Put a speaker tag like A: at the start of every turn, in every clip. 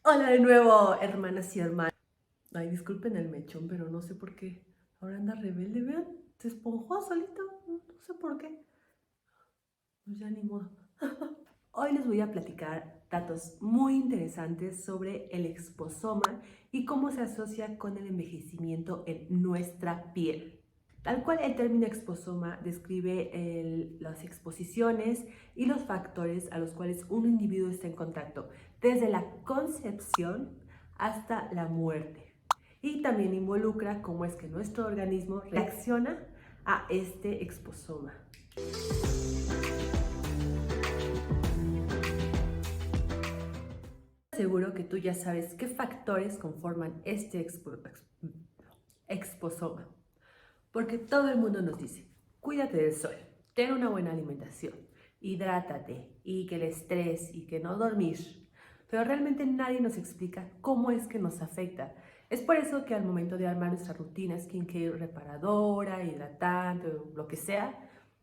A: Hola de nuevo, hermanas y hermanos. Ay, disculpen el mechón, pero no sé por qué. Ahora anda rebelde, vean. Se esponjó solito. No sé por qué. Pues ya ni modo. Hoy les voy a platicar datos muy interesantes sobre el exposoma y cómo se asocia con el envejecimiento en nuestra piel. Tal cual el término exposoma describe las exposiciones y los factores a los cuales un individuo está en contacto, desde la concepción hasta la muerte. Y también involucra cómo es que nuestro organismo reacciona a este exposoma. Seguro que tú ya sabes qué factores conforman este exposoma. Porque todo el mundo nos dice, cuídate del sol, ten una buena alimentación, hidrátate y que el estrés y que no dormir. Pero realmente nadie nos explica cómo es que nos afecta. Es por eso que al momento de armar nuestra rutina skincare reparadora, hidratante o lo que sea,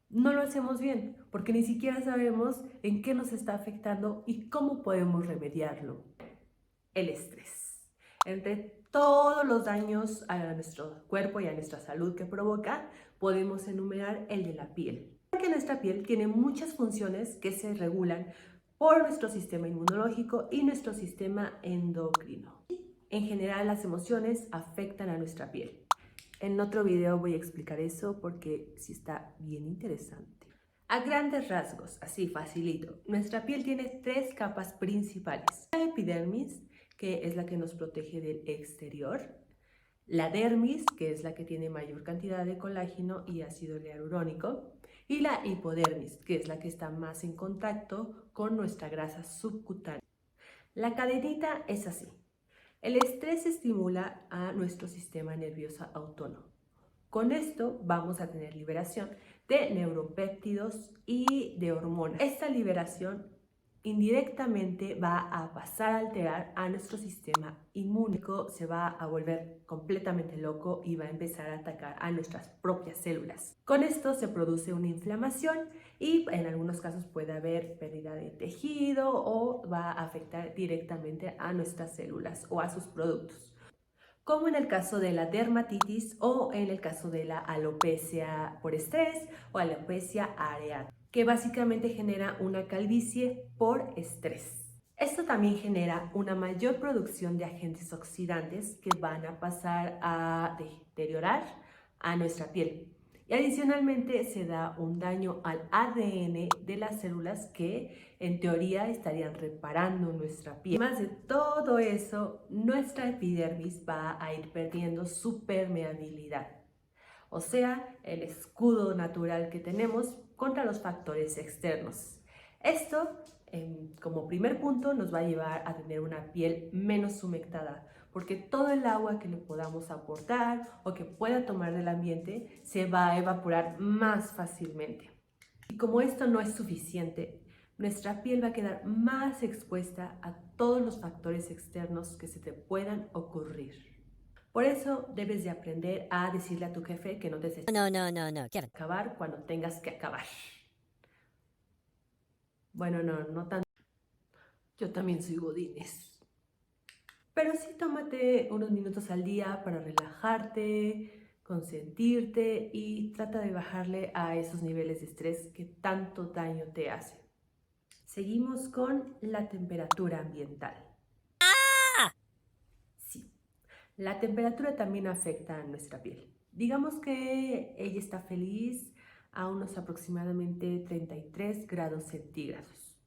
A: no lo hacemos bien, porque ni siquiera sabemos en qué nos está afectando y cómo podemos remediarlo. El estrés. Entre todos los daños a nuestro cuerpo y a nuestra salud que provoca, podemos enumerar el de la piel. Porque nuestra piel tiene muchas funciones que se regulan por nuestro sistema inmunológico y nuestro sistema endocrino. En general, las emociones afectan a nuestra piel. En otro video voy a explicar eso porque sí está bien interesante. A grandes rasgos, así facilito, nuestra piel tiene tres capas principales. La epidermis, que es la que nos protege del exterior. La dermis, que es la que tiene mayor cantidad de colágeno y ácido hialurónico. Y la hipodermis, que es la que está más en contacto con nuestra grasa subcutánea. La cadenita es así. El estrés estimula a nuestro sistema nervioso autónomo. Con esto vamos a tener liberación de neuropéptidos y de hormonas. Esta liberación indirectamente va a pasar a alterar a nuestro sistema inmunológico, se va a volver completamente loco y va a empezar a atacar a nuestras propias células. Con esto se produce una inflamación y en algunos casos puede haber pérdida de tejido o va a afectar directamente a nuestras células o a sus productos, como en el caso de la dermatitis o en el caso de la alopecia por estrés o alopecia areata, que básicamente genera una calvicie por estrés. Esto también genera una mayor producción de agentes oxidantes que van a pasar a deteriorar a nuestra piel. Y adicionalmente se da un daño al ADN de las células que en teoría estarían reparando nuestra piel. Además de todo eso, nuestra epidermis va a ir perdiendo su permeabilidad, o sea, el escudo natural que tenemos contra los factores externos. Esto, como primer punto, nos va a llevar a tener una piel menos humectada, porque todo el agua que le podamos aportar o que pueda tomar del ambiente se va a evaporar más fácilmente. Y como esto no es suficiente, nuestra piel va a quedar más expuesta a todos los factores externos que se te puedan ocurrir. Por eso debes de aprender a decirle a tu jefe que no te deseches. No. Quiero acabar cuando tengas que acabar. Bueno, no tanto. Yo también soy godines. Pero sí tómate unos minutos al día para relajarte, consentirte y trata de bajarle a esos niveles de estrés que tanto daño te hacen. Seguimos con la temperatura ambiental. Sí, la temperatura también afecta a nuestra piel. Digamos que ella está feliz a unos aproximadamente 33 grados centígrados.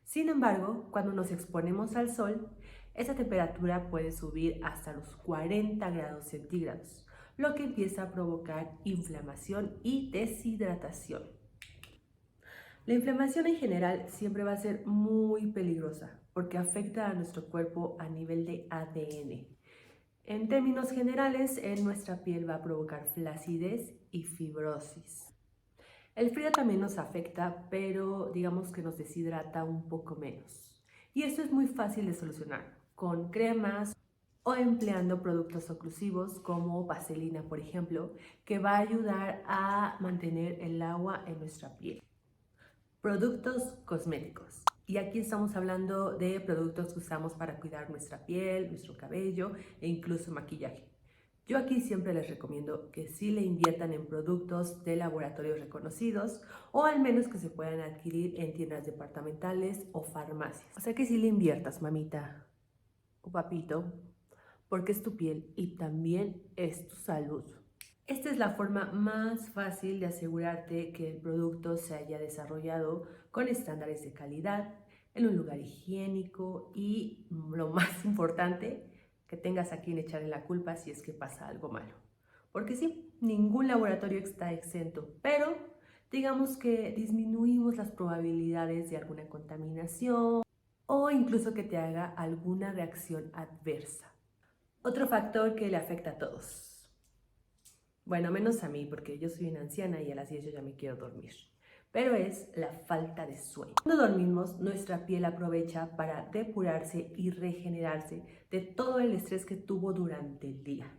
A: Sin embargo, cuando nos exponemos al sol, esa temperatura puede subir hasta los 40 grados centígrados, lo que empieza a provocar inflamación y deshidratación. La inflamación en general siempre va a ser muy peligrosa porque afecta a nuestro cuerpo a nivel de ADN. En términos generales, en nuestra piel va a provocar flacidez y fibrosis. El frío también nos afecta, pero digamos que nos deshidrata un poco menos. Y esto es muy fácil de solucionar con cremas o empleando productos oclusivos como vaselina, por ejemplo, que va a ayudar a mantener el agua en nuestra piel. Productos cosméticos. Y aquí estamos hablando de productos que usamos para cuidar nuestra piel, nuestro cabello e incluso maquillaje. Yo aquí siempre les recomiendo que sí le inviertan en productos de laboratorios reconocidos o al menos que se puedan adquirir en tiendas departamentales o farmacias. O sea que sí le inviertas, mamita o papito, porque es tu piel y también es tu salud. Esta es la forma más fácil de asegurarte que el producto se haya desarrollado con estándares de calidad, en un lugar higiénico y, lo más importante, que tengas a quien echarle la culpa si es que pasa algo malo. Porque sí, ningún laboratorio está exento, pero digamos que disminuimos las probabilidades de alguna contaminación o incluso que te haga alguna reacción adversa. Otro factor que le afecta a todos. Bueno, menos a mí, porque yo soy una anciana y a las 10 yo ya me quiero dormir. Pero es la falta de sueño. Cuando dormimos, nuestra piel aprovecha para depurarse y regenerarse de todo el estrés que tuvo durante el día.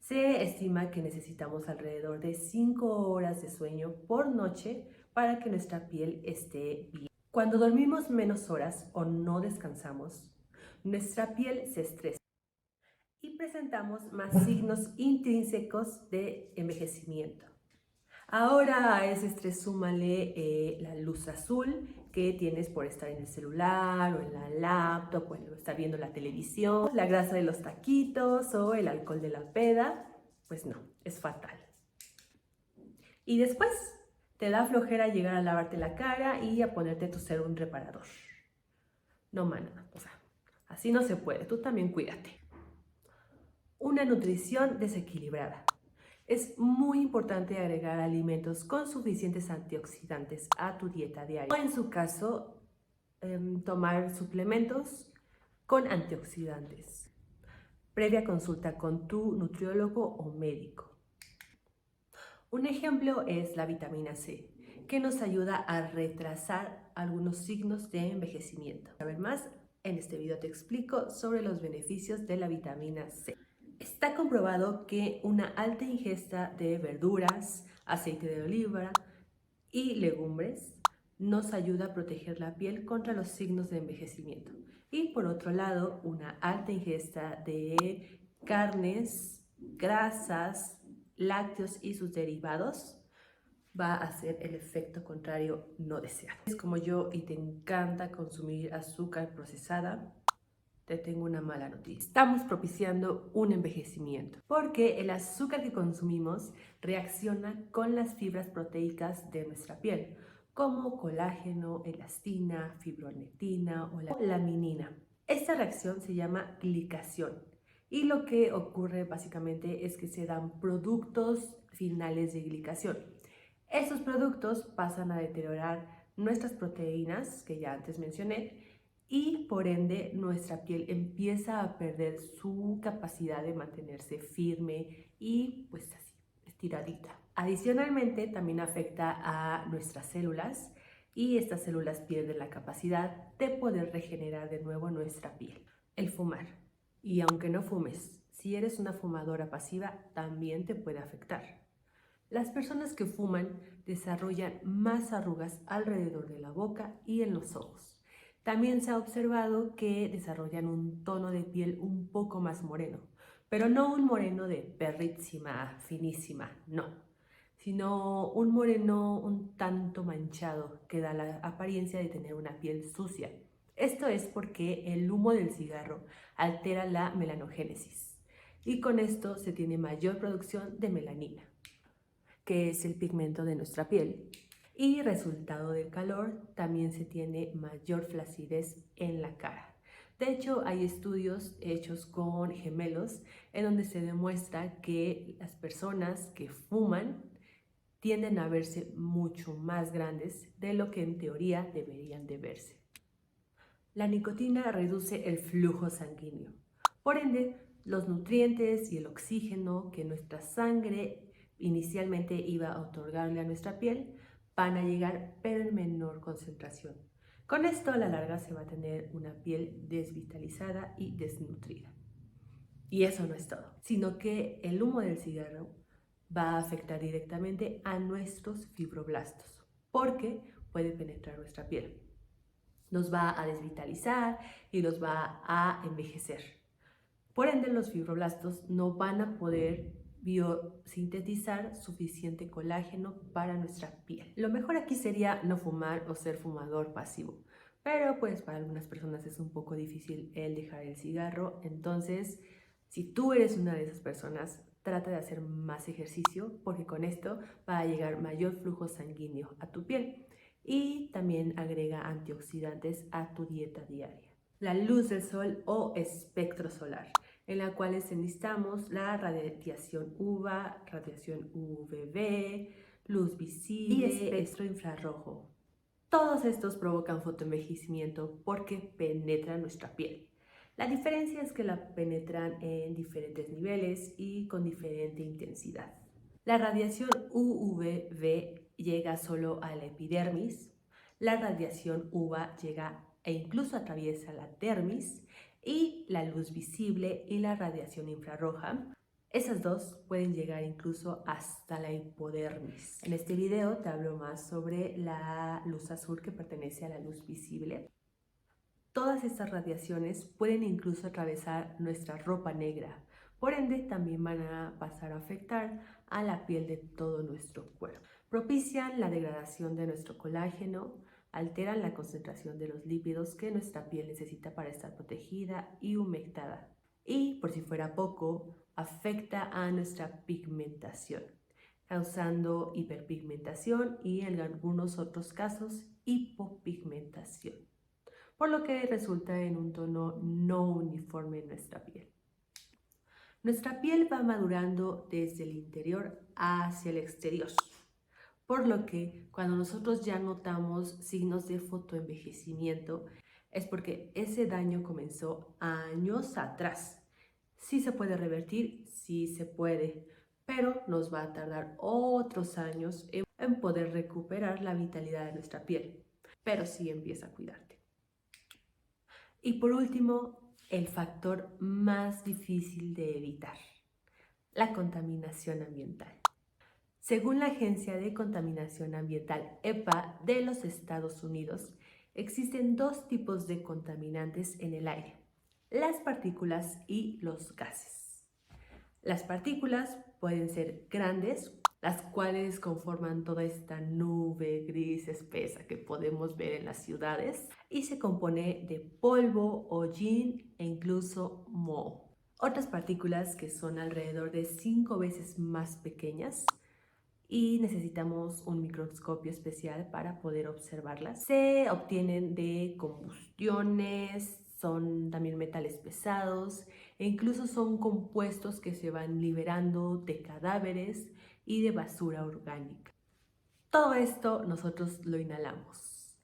A: Se estima que necesitamos alrededor de 5 horas de sueño por noche para que nuestra piel esté bien. Cuando dormimos menos horas o no descansamos, nuestra piel se estresa y presentamos más signos intrínsecos de envejecimiento. Ahora a ese estrés súmale la luz azul que tienes por estar en el celular o en la laptop o estar viendo la televisión, la grasa de los taquitos o el alcohol de la peda. Pues no, es fatal. Y después te da flojera llegar a lavarte la cara y a ponerte tu serum reparador. No, mana, o sea, así no se puede. Tú también cuídate. Una nutrición desequilibrada. Es muy importante agregar alimentos con suficientes antioxidantes a tu dieta diaria. O en su caso, tomar suplementos con antioxidantes. Previa consulta con tu nutriólogo o médico. Un ejemplo es la vitamina C, que nos ayuda a retrasar algunos signos de envejecimiento. Para ver más, en este video te explico sobre los beneficios de la vitamina C. Está comprobado que una alta ingesta de verduras, aceite de oliva y legumbres nos ayuda a proteger la piel contra los signos de envejecimiento. Y por otro lado, una alta ingesta de carnes, grasas, lácteos y sus derivados va a hacer el efecto contrario no deseado. Es como yo y te encanta consumir azúcar procesada, te tengo una mala noticia. Estamos propiciando un envejecimiento porque el azúcar que consumimos reacciona con las fibras proteicas de nuestra piel, como colágeno, elastina, fibronectina o la laminina. Esta reacción se llama glicación y lo que ocurre básicamente es que se dan productos finales de glicación. Estos productos pasan a deteriorar nuestras proteínas, que ya antes mencioné, y por ende nuestra piel empieza a perder su capacidad de mantenerse firme y pues así, estiradita. Adicionalmente también afecta a nuestras células y estas células pierden la capacidad de poder regenerar de nuevo nuestra piel. El fumar. Y aunque no fumes, si eres una fumadora pasiva también te puede afectar. Las personas que fuman desarrollan más arrugas alrededor de la boca y en los ojos. También se ha observado que desarrollan un tono de piel un poco más moreno, pero no un moreno de perrísima, finísima, no, sino un moreno un tanto manchado que da la apariencia de tener una piel sucia. Esto es porque el humo del cigarro altera la melanogénesis y con esto se tiene mayor producción de melanina, que es el pigmento de nuestra piel. Y resultado del calor, también se tiene mayor flacidez en la cara. De hecho, hay estudios hechos con gemelos en donde se demuestra que las personas que fuman tienden a verse mucho más grandes de lo que en teoría deberían de verse. La nicotina reduce el flujo sanguíneo. Por ende, los nutrientes y el oxígeno que nuestra sangre inicialmente iba a otorgarle a nuestra piel van a llegar pero en menor concentración. Con esto a la larga se va a tener una piel desvitalizada y desnutrida. Y eso no es todo, sino que el humo del cigarro va a afectar directamente a nuestros fibroblastos porque puede penetrar nuestra piel. nos va a desvitalizar y nos va a envejecer. Por ende, los fibroblastos no van a poder biosintetizar suficiente colágeno para nuestra piel. Lo mejor aquí sería no fumar o ser fumador pasivo, pero pues para algunas personas es un poco difícil el dejar el cigarro. Entonces, si tú eres una de esas personas, trata de hacer más ejercicio porque con esto va a llegar mayor flujo sanguíneo a tu piel y también agrega antioxidantes a tu dieta diaria. La luz del sol o espectro solar, en la cual necesitamos la radiación UVA, radiación UVB, luz visible y espectro infrarrojo. Todos estos provocan fotoenvejecimiento porque penetran nuestra piel. La diferencia es que la penetran en diferentes niveles y con diferente intensidad. La radiación UVB llega solo a la epidermis, la radiación UVA llega e incluso atraviesa la dermis y la luz visible y la radiación infrarroja. Esas dos pueden llegar incluso hasta la hipodermis. En este video te hablo más sobre la luz azul que pertenece a la luz visible. Todas estas radiaciones pueden incluso atravesar nuestra ropa negra, por ende también van a pasar a afectar a la piel de todo nuestro cuerpo. Propician la degradación de nuestro colágeno, alteran la concentración de los lípidos que nuestra piel necesita para estar protegida y humectada. Y, por si fuera poco, afecta a nuestra pigmentación, causando hiperpigmentación y en algunos otros casos hipopigmentación, por lo que resulta en un tono no uniforme en nuestra piel. Nuestra piel va madurando desde el interior hacia el exterior, por lo que cuando nosotros ya notamos signos de fotoenvejecimiento es porque ese daño comenzó años atrás. Sí se puede revertir, sí se puede, pero nos va a tardar otros años en poder recuperar la vitalidad de nuestra piel, pero sí empieza a cuidarte. Y por último, el factor más difícil de evitar, la contaminación ambiental. Según la Agencia de Contaminación Ambiental EPA de los Estados Unidos, existen dos tipos de contaminantes en el aire: las partículas y los gases. Las partículas pueden ser grandes, las cuales conforman toda esta nube gris espesa que podemos ver en las ciudades y se compone de polvo, hollín e incluso moho. Otras partículas que son alrededor de 5 veces más pequeñas y necesitamos un microscopio especial para poder observarlas. Se obtienen de combustiones, son también metales pesados e incluso son compuestos que se van liberando de cadáveres y de basura orgánica. Todo esto nosotros lo inhalamos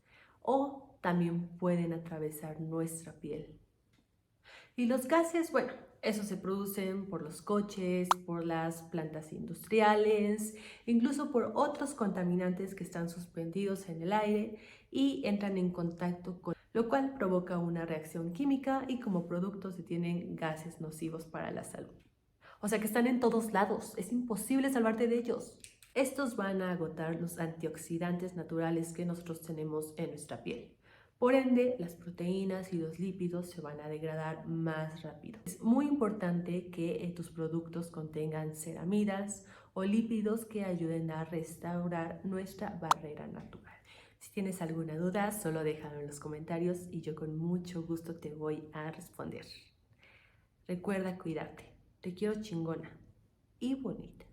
A: o también pueden atravesar nuestra piel. Y los gases, bueno, esos se producen por los coches, por las plantas industriales, incluso por otros contaminantes que están suspendidos en el aire y entran en contacto con lo cual provoca una reacción química y como producto se tienen gases nocivos para la salud. O sea que están en todos lados, es imposible salvarte de ellos. Estos van a agotar los antioxidantes naturales que nosotros tenemos en nuestra piel. Por ende, las proteínas y los lípidos se van a degradar más rápido. Es muy importante que tus productos contengan ceramidas o lípidos que ayuden a restaurar nuestra barrera natural. Si tienes alguna duda, solo déjalo en los comentarios y yo con mucho gusto te voy a responder. Recuerda cuidarte. Te quiero chingona y bonita.